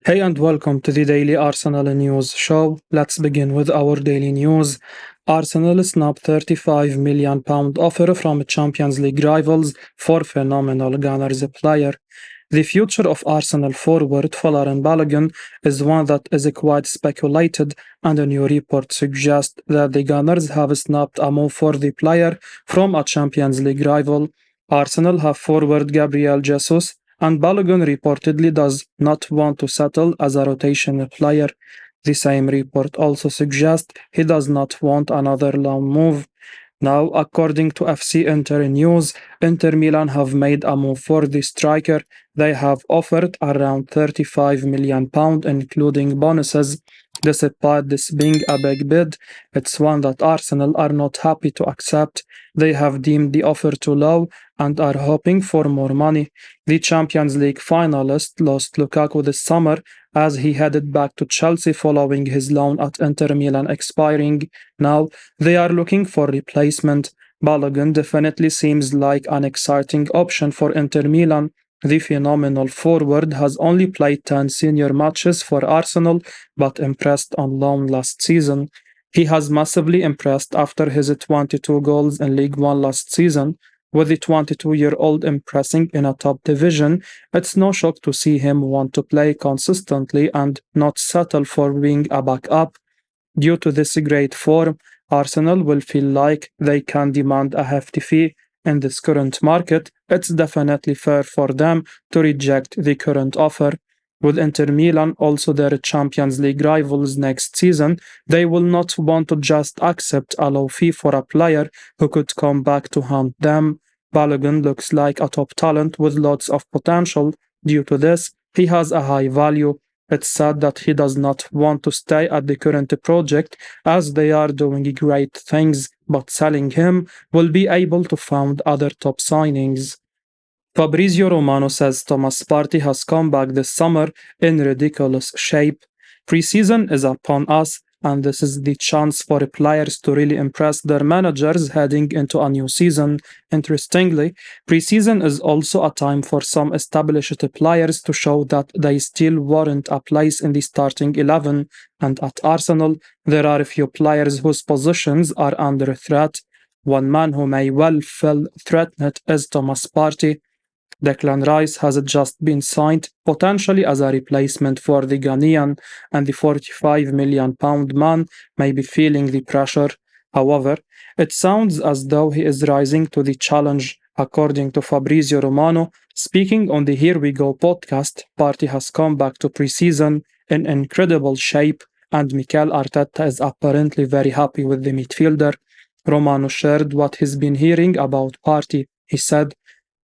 Hey and welcome to the Daily Arsenal News Show. Let's begin with our daily news. Arsenal snapped £35 million offer from Champions League rivals for phenomenal Gunners player. The future of Arsenal forward Folarin Balogun is one that is quite speculated, and a new report suggests that the Gunners have snapped a move for the player from a Champions League rival. Arsenal have forward Gabriel Jesus, and Balogun reportedly does not want to settle as a rotational player. The same report also suggests he does not want another loan move. Now, according to FC Inter News, Inter Milan have made a move for the striker. They have offered around £35 million, including bonuses. Despite this being a big bid, it's one that Arsenal are not happy to accept. They have deemed the offer too low and are hoping for more money. The Champions League finalist lost Lukaku this summer as he headed back to Chelsea following his loan at Inter Milan expiring. Now, they are looking for replacement. Balogun definitely seems like an exciting option for Inter Milan. The phenomenal forward has only played 10 senior matches for Arsenal but impressed on loan last season. He has massively impressed after his 22 goals in League One last season. With the 22-year-old impressing in a top division, it's no shock to see him want to play consistently and not settle for being a backup. Due to this great form, Arsenal will feel like they can demand a hefty fee. In this current market, it's definitely fair for them to reject the current offer. With Inter Milan also their Champions League rivals next season, they will not want to just accept a low fee for a player who could come back to haunt them. Balogun looks like a top talent with lots of potential. Due to this, he has a high value. It's sad that he does not want to stay at the current project as they are doing great things, but selling him will be able to find other top signings. Fabrizio Romano says Thomas Partey has come back this summer in ridiculous shape. Preseason is upon us, and this is the chance for players to really impress their managers heading into a new season. Interestingly, preseason is also a time for some established players to show that they still warrant a place in the starting 11, and at Arsenal, there are a few players whose positions are under threat. One man who may well feel threatened is Thomas Partey. Declan Rice has just been signed, potentially as a replacement for the Ghanaian, and the £45 million man may be feeling the pressure. However, it sounds as though he is rising to the challenge. According to Fabrizio Romano, speaking on the Here We Go podcast, Partey has come back to preseason in incredible shape, and Mikel Arteta is apparently very happy with the midfielder. Romano shared what he's been hearing about Partey. He said,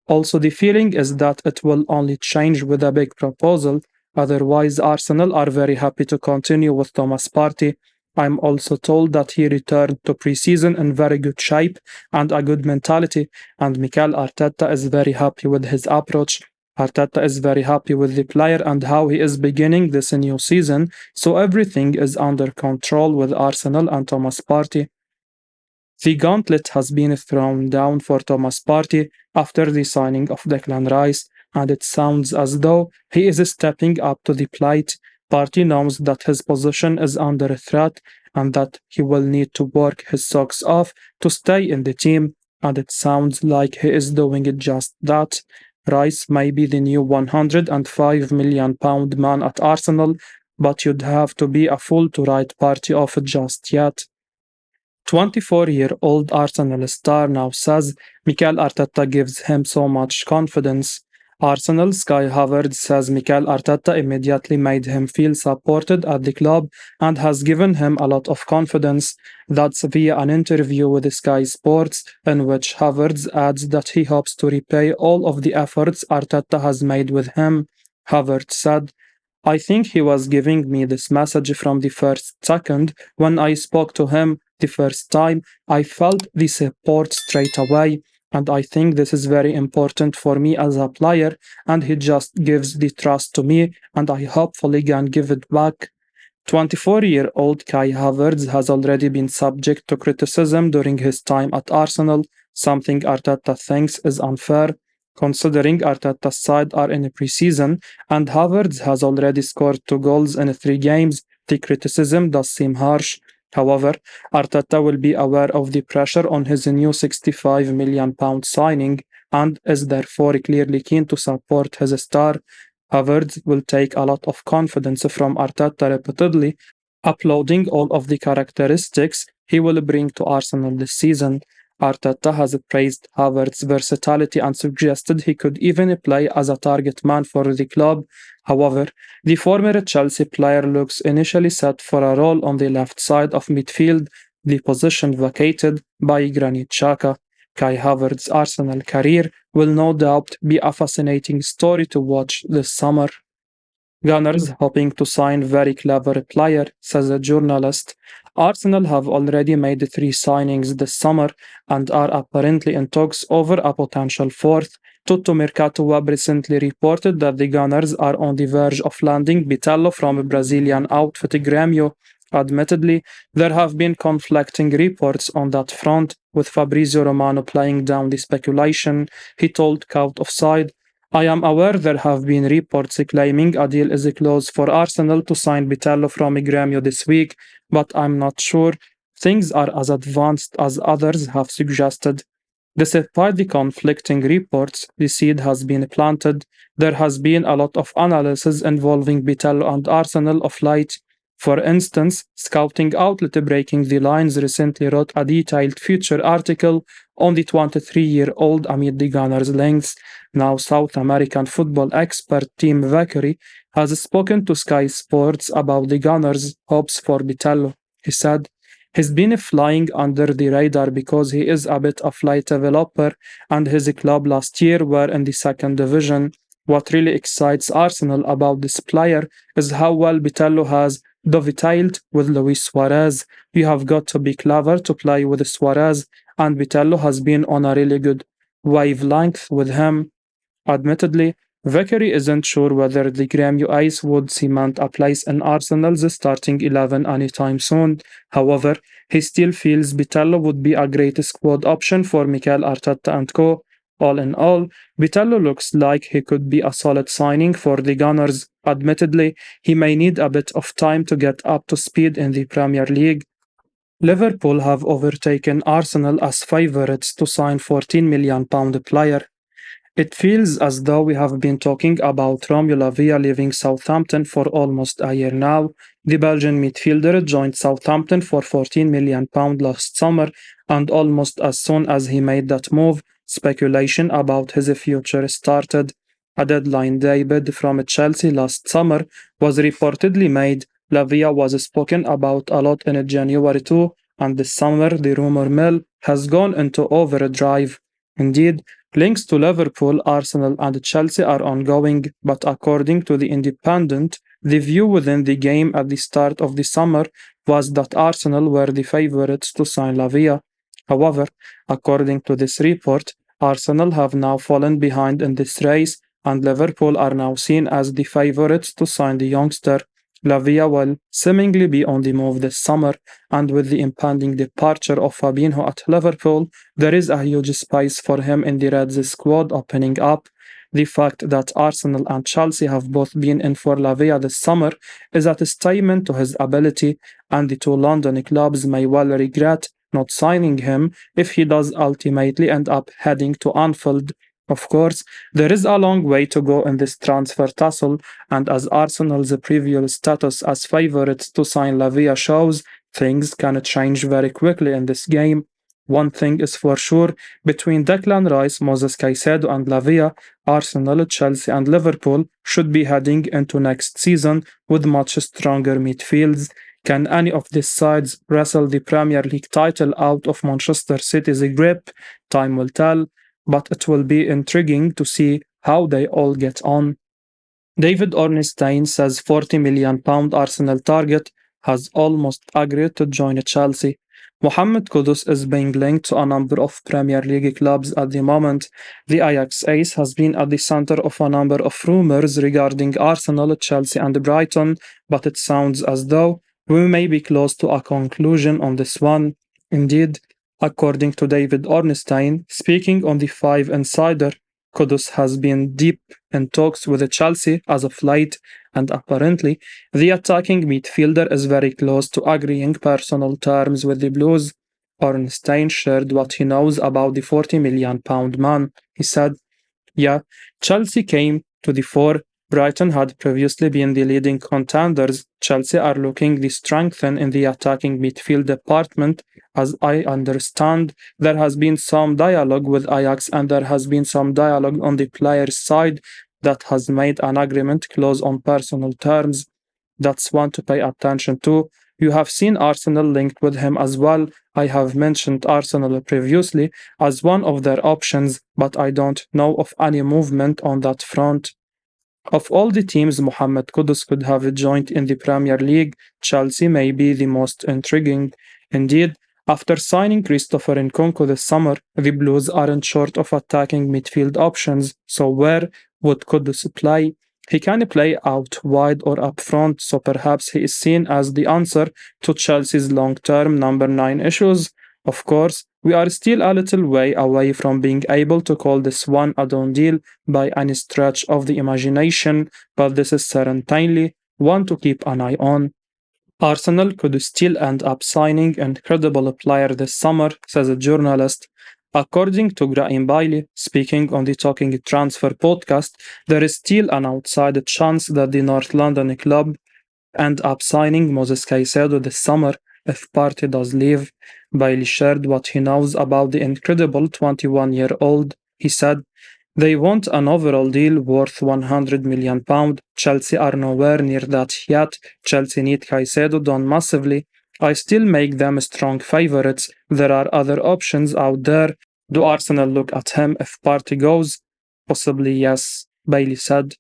also, the feeling is that it will only change with a big proposal. Otherwise, Arsenal are very happy to continue with Thomas Partey. I'm also told that he returned to preseason in very good shape and a good mentality, and Mikel Arteta is very happy with his approach. Arteta is very happy with the player and how he is beginning this new season, so everything is under control with Arsenal and Thomas Partey. The gauntlet has been thrown down for Thomas Partey after the signing of Declan Rice, and it sounds as though he is stepping up to the plate. Partey knows that his position is under threat and that he will need to work his socks off to stay in the team, and it sounds like he is doing just that. Rice may be the new £105 million man at Arsenal, but you'd have to be a fool to write Partey off just yet. 24-year-old Arsenal star now says Mikel Arteta gives him so much confidence. Arsenal's Kai Havertz says Mikel Arteta immediately made him feel supported at the club and has given him a lot of confidence. That's via an interview with Sky Sports, in which Havertz adds that he hopes to repay all of the efforts Arteta has made with him. Havertz said, I think he was giving me this message from the first second. When I spoke to him the first time, I felt the support straight away, and I think this is very important for me as a player, and he just gives the trust to me, and I hopefully can give it back. 24-year-old Kai Havertz has already been subject to criticism during his time at Arsenal, something Arteta thinks is unfair. considering Arteta's side are in a preseason and Havertz has already scored 2 goals in 3 games. The criticism does seem harsh. However, Arteta will be aware of the pressure on his new £65 million signing and is therefore clearly keen to support his star. Havertz will take a lot of confidence from Arteta repeatedly, uploading all of the characteristics he will bring to Arsenal this season. Arteta has praised Havertz's versatility and suggested he could even play as a target man for the club. However, the former Chelsea player looks initially set for a role on the left side of midfield, the position vacated by Granit Xhaka. Kai Havertz's Arsenal career will no doubt be a fascinating story to watch this summer. Gunners hoping to sign very clever player, says a journalist. Arsenal have already made 3 signings this summer and are apparently in talks over a potential fourth. Tutto Mercato Web recently reported that the Gunners are on the verge of landing Bitello from Brazilian outfit Grêmio. Admittedly, there have been conflicting reports on that front, with Fabrizio Romano playing down the speculation. He told Cout Offside, I am aware there have been reports claiming a deal is close for Arsenal to sign Bitello from Grêmio this week, but I'm not sure things are as advanced as others have suggested. Despite the conflicting reports, the seed has been planted. There has been a lot of analysis involving Bitello and Arsenal of late. For instance, scouting outlet Breaking the Lines recently wrote a detailed feature article on the 23-year-old amid the Gunners' links. Now South American football expert Tim Vickery has spoken to Sky Sports about the Gunners' hopes for Bitello. He said, he's been flying under the radar because he is a bit of light developer and his club last year were in the second division. What really excites Arsenal about this player is how well Bitello has dovetailed with Luis Suarez. You have got to be clever to play with Suarez, and Bitello has been on a really good wavelength with him. Admittedly, Vickery isn't sure whether the Grêmio Ice would cement a place in Arsenal's starting 11 anytime soon. However, he still feels Bitello would be a great squad option for Mikel Arteta and co. All in all, Bitello looks like he could be a solid signing for the Gunners. Admittedly, he may need a bit of time to get up to speed in the Premier League. Liverpool have overtaken Arsenal as favourites to sign £14 million player. It feels as though we have been talking about Romeo Lavia leaving Southampton for almost a year now. The Belgian midfielder joined Southampton for £14 million last summer, and almost as soon as he made that move, speculation about his future started. A deadline day bid from Chelsea last summer was reportedly made. Lavia was spoken about a lot in January too, and this summer the rumour mill has gone into overdrive. Indeed, links to Liverpool, Arsenal, and Chelsea are ongoing, but according to The Independent, the view within the game at the start of the summer was that Arsenal were the favourites to sign Lavia. However, according to this report, Arsenal have now fallen behind in this race, and Liverpool are now seen as the favourites to sign the youngster. Lavia will seemingly be on the move this summer, and with the impending departure of Fabinho at Liverpool, there is a huge space for him in the Reds squad opening up. The fact that Arsenal and Chelsea have both been in for Lavia this summer is a testament to his ability, and the two London clubs may well regret not signing him if he does ultimately end up heading to Anfield. Of course, there is a long way to go in this transfer tussle, and as Arsenal's previous status as favourites to sign Lavia shows, things can change very quickly in this game. One thing is for sure, between Declan Rice, Moises Caicedo and Lavia, Arsenal, Chelsea and Liverpool should be heading into next season with much stronger midfields. Can any of these sides wrestle the Premier League title out of Manchester City's grip? Time will tell, but it will be intriguing to see how they all get on. David Ornstein says £40 million Arsenal target has almost agreed to join Chelsea. Mohammed Kudus is being linked to a number of Premier League clubs at the moment. The Ajax ace has been at the centre of a number of rumours regarding Arsenal, Chelsea and Brighton, but it sounds as though we may be close to a conclusion on this one. Indeed, according to David Ornstein, speaking on the 5 Insider, Kudus has been deep in talks with Chelsea as of late, and apparently, the attacking midfielder is very close to agreeing personal terms with the Blues. Ornstein shared what he knows about the £40 million man. He said, yeah, Chelsea came to the fore. Brighton had previously been the leading contenders. Chelsea are looking to strengthen in the attacking midfield department. As I understand, there has been some dialogue with Ajax and there has been some dialogue on the player's side that has made an agreement clause on personal terms. That's one to pay attention to. You have seen Arsenal linked with him as well. I have mentioned Arsenal previously as one of their options, but I don't know of any movement on that front. Of all the teams Mohammed Kudus could have joined in the Premier League, Chelsea may be the most intriguing. Indeed, after signing Christopher Nkunku this summer, the Blues aren't short of attacking midfield options, so where would Kudus play? He can play out wide or up front, so perhaps he is seen as the answer to Chelsea's long-term number 9 issues. Of course, we are still a little way away from being able to call this one a done deal by any stretch of the imagination, but this is certainly one to keep an eye on. Arsenal could still end up signing an incredible player this summer, says a journalist. According to Graham Bailey, speaking on the Talking Transfer podcast, there is still an outside chance that the North London club end up signing Moises Caicedo this summer if Partey does leave. Bailey shared what he knows about the incredible 21-year-old. He said, they want an overall deal worth £100 million. Chelsea are nowhere near that yet. Chelsea need Caicedo done massively. I still make them strong favourites. There are other options out there. Do Arsenal look at him if Partey goes? Possibly yes, Bailey said.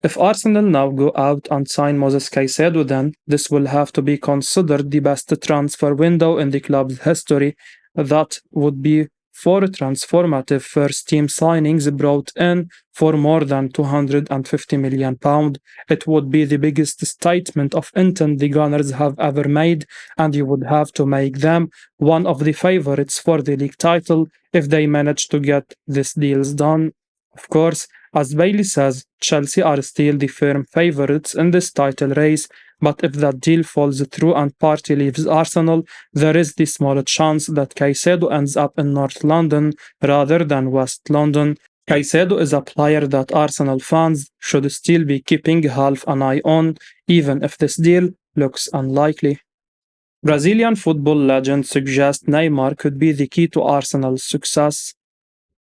If Arsenal now go out and sign Moises Caicedo, then this will have to be considered the best transfer window in the club's history. That would be 4 transformative first-team signings brought in for more than £250 million. It would be the biggest statement of intent the Gunners have ever made, and you would have to make them one of the favourites for the league title if they manage to get these deals done. Of course, as Bailey says, Chelsea are still the firm favourites in this title race, but if that deal falls through and Partey leaves Arsenal, there is the small chance that Caicedo ends up in North London rather than West London. Caicedo is a player that Arsenal fans should still be keeping half an eye on, even if this deal looks unlikely. Brazilian football legend suggests Neymar could be the key to Arsenal's success.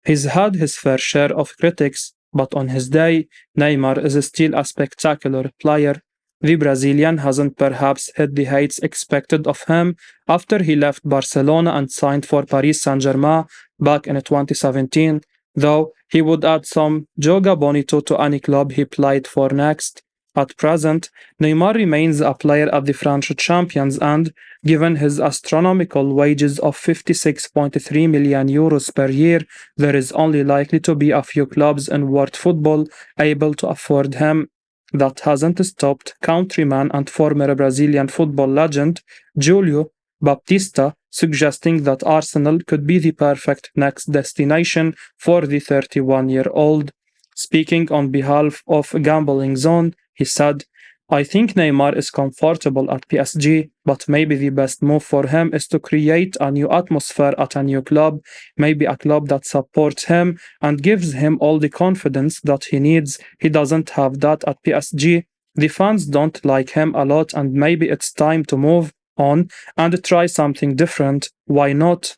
He's had his fair share of critics, but on his day, Neymar is still a spectacular player. The Brazilian hasn't perhaps hit the heights expected of him after he left Barcelona and signed for Paris Saint-Germain back in 2017, though he would add some Joga Bonito to any club he played for next. At present, Neymar remains a player at the French champions and, given his astronomical wages of €56.3 million per year, there is only likely to be a few clubs in world football able to afford him. That hasn't stopped countryman and former Brazilian football legend Julio Baptista suggesting that Arsenal could be the perfect next destination for the 31-year-old. Speaking on behalf of Gambling Zone, he said, I think Neymar is comfortable at PSG, but maybe the best move for him is to create a new atmosphere at a new club, maybe a club that supports him and gives him all the confidence that he needs. He doesn't have that at PSG. The fans don't like him a lot and maybe it's time to move on and try something different. Why not?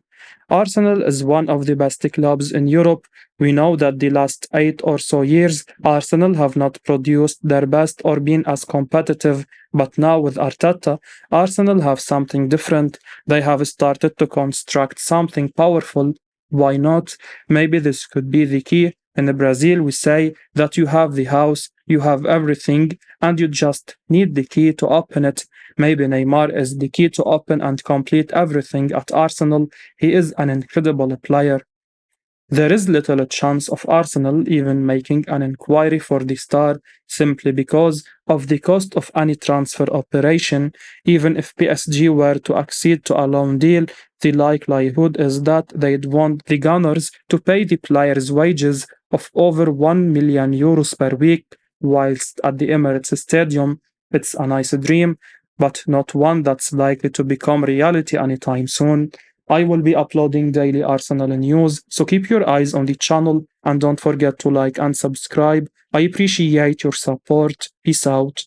Arsenal is one of the best clubs in Europe. We know that the last 8 or so years, Arsenal have not produced their best or been as competitive, but now with Arteta, Arsenal have something different. They have started to construct something powerful. Why not? Maybe this could be the key. In Brazil, we say that you have the house, you have everything, and you just need the key to open it. Maybe Neymar is the key to open and complete everything at Arsenal. He is an incredible player. There is little chance of Arsenal even making an inquiry for the star simply because of the cost of any transfer operation. Even if PSG were to accede to a loan deal, the likelihood is that they'd want the Gunners to pay the player's wages of over 1 million euros per week, whilst at the Emirates Stadium, it's a nice dream, but not one that's likely to become reality anytime soon. I will be uploading daily Arsenal news, so keep your eyes on the channel and don't forget to like and subscribe. I appreciate your support. Peace out.